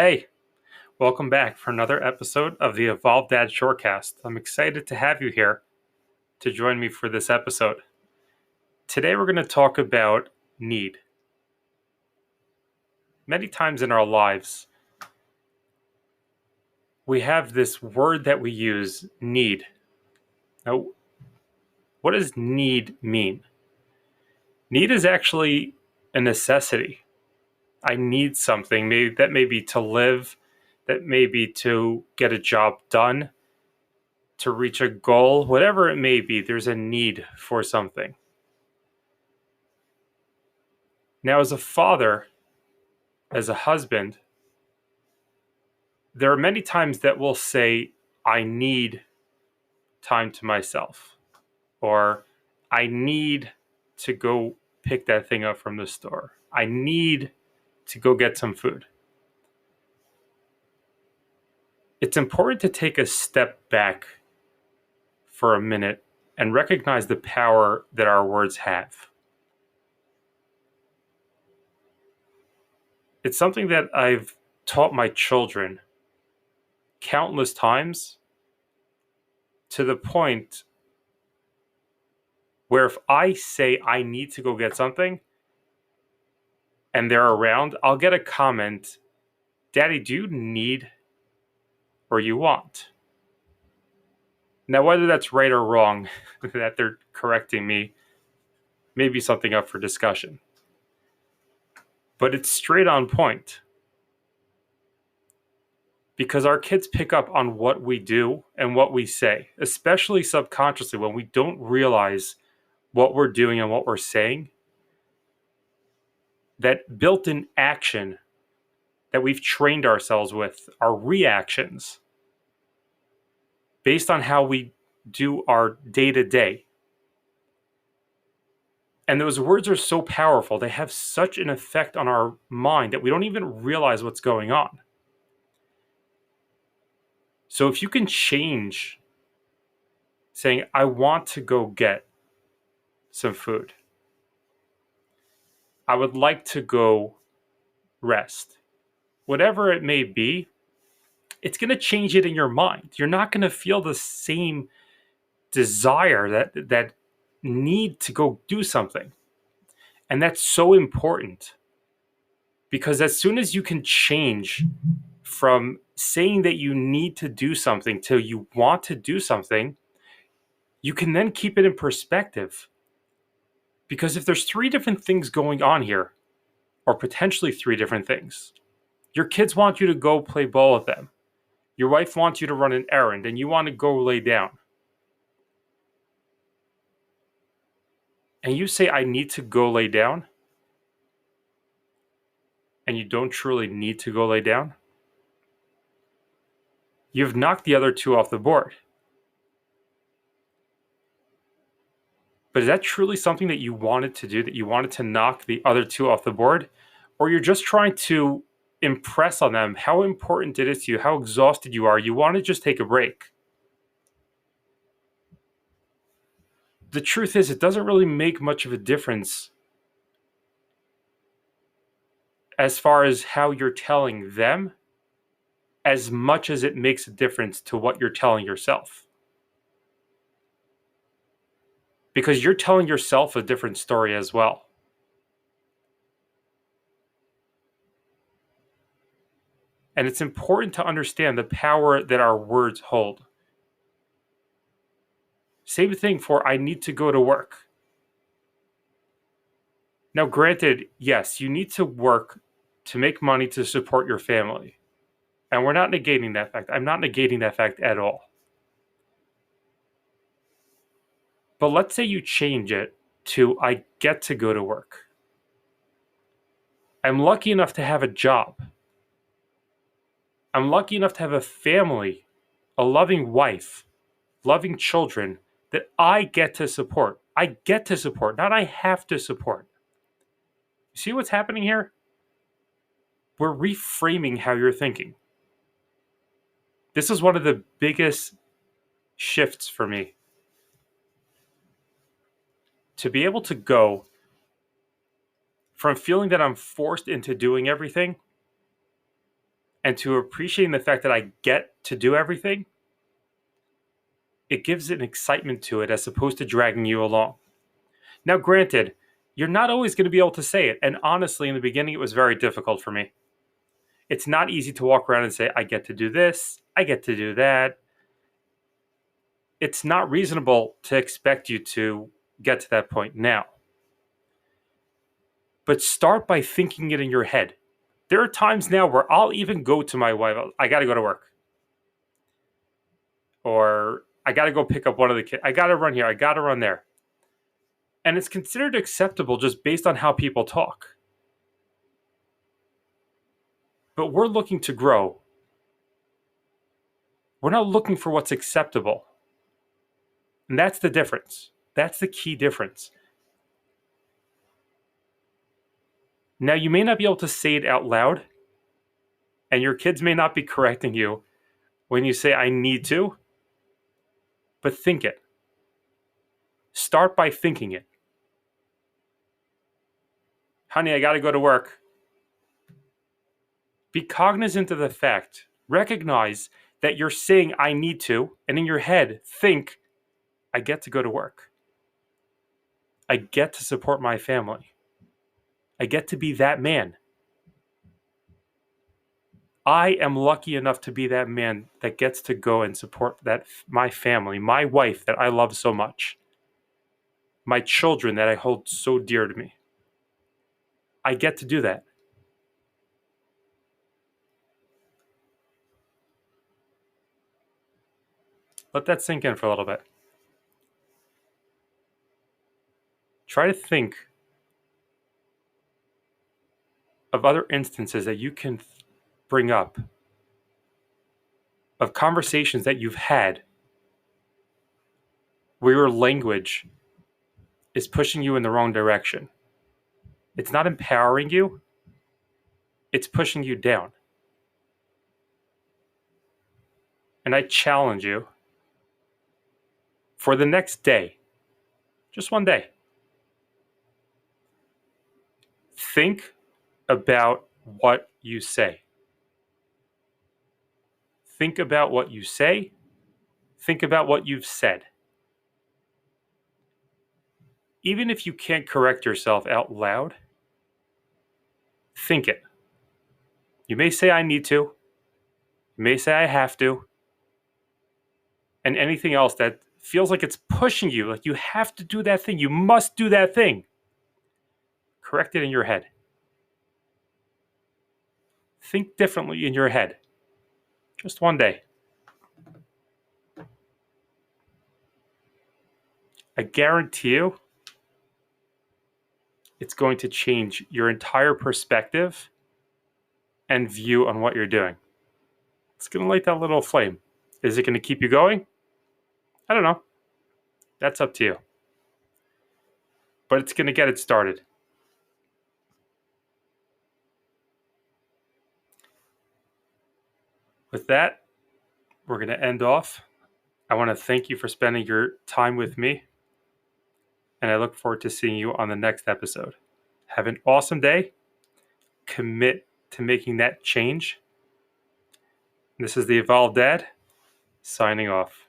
Hey, welcome back for another episode of the Evolved Dad Shortcast. I'm excited to have you here to join me for this episode. Today we're going to talk about need. Many times in our lives, we have this word that we use, need. Now, what does need mean? Need is actually a necessity. I need something. Maybe that may be to live, that may be to get a job done, to reach a goal, whatever it may be, there's a need for something. Now, as a father, as a husband, there are many times that we'll say, I need time to myself, or I need to go pick that thing up from the store. I need to go get some food. It's important to take a step back for a minute and recognize the power that our words have. It's something that I've taught my children countless times, to the point where if I say I need to go get something and they're around, I'll get a comment, Daddy, do you need or you want? Now, whether that's right or wrong, that they're correcting me, may be something up for discussion. But it's straight on point. Because our kids pick up on what we do and what we say, especially subconsciously when we don't realize what we're doing and what we're saying. That built-in action that we've trained ourselves with are reactions based on how we do our day-to-day. And those words are so powerful. They have such an effect on our mind that we don't even realize what's going on. So if you can change saying, I want to go get some food. I would like to go rest. Whatever it may be, it's going to change it in your mind. You're not going to feel the same desire, that need to go do something. And that's so important, because as soon as you can change from saying that you need to do something to you want to do something, you can then keep it in perspective. Because if there's three different things going on here, or potentially three different things, your kids want you to go play ball with them. Your wife wants you to run an errand and you want to go lay down. And you say, I need to go lay down. And you don't truly need to go lay down. You've knocked the other two off the board. But is that truly something that you wanted to do, that you wanted to knock the other two off the board? Or you're just trying to impress on them how important it is to you, how exhausted you are. You want to just take a break. The truth is, it doesn't really make much of a difference as far as how you're telling them, as much as it makes a difference to what you're telling yourself. Because you're telling yourself a different story as well. And it's important to understand the power that our words hold. Same thing for I need to go to work. Now, granted, yes, you need to work to make money to support your family. And we're not negating that fact. I'm not negating that fact at all. But let's say you change it to I get to go to work. I'm lucky enough to have a job. I'm lucky enough to have a family, a loving wife, loving children that I get to support. I get to support, not I have to support. See what's happening here? We're reframing how you're thinking. This is one of the biggest shifts for me. To be able to go from feeling that I'm forced into doing everything and to appreciating the fact that I get to do everything, it gives an excitement to it as opposed to dragging you along. Now, granted, you're not always going to be able to say it. And honestly, in the beginning, it was very difficult for me. It's not easy to walk around and say, I get to do this, I get to do that. It's not reasonable to expect you to get to that point now. But start by thinking it in your head. There are times now where I'll even go to my wife, I got to go to work. Or I got to go pick up one of the kids. I got to run here, I got to run there. And it's considered acceptable just based on how people talk. But we're looking to grow. We're not looking for what's acceptable. And that's the difference. That's the key difference. Now, you may not be able to say it out loud, and your kids may not be correcting you when you say, I need to, but think it. Start by thinking it. Honey, I got to go to work. Be cognizant of the fact. Recognize that you're saying, I need to, and in your head, think, I get to go to work. I get to support my family. I get to be that man. I am lucky enough to be that man that gets to go and support my family, my wife that I love so much, my children that I hold so dear to me. I get to do that. Let that sink in for a little bit. Try to think of other instances that you can bring up of conversations that you've had where your language is pushing you in the wrong direction. It's not empowering you, it's pushing you down. And I challenge you for the next day, just one day, think about what you say. Think about what you say. Think about what you've said. Even if you can't correct yourself out loud, think it. You may say, I need to. You may say, I have to. And anything else that feels like it's pushing you, like you have to do that thing. You must do that thing. Correct it in your head. Think differently in your head. Just one day. I guarantee you, it's going to change your entire perspective and view on what you're doing. It's going to light that little flame. Is it going to keep you going? I don't know. That's up to you. But it's going to get it started. With that, we're going to end off. I want to thank you for spending your time with me, and I look forward to seeing you on the next episode. Have an awesome day. Commit to making that change. This is the Evolved Dad, signing off.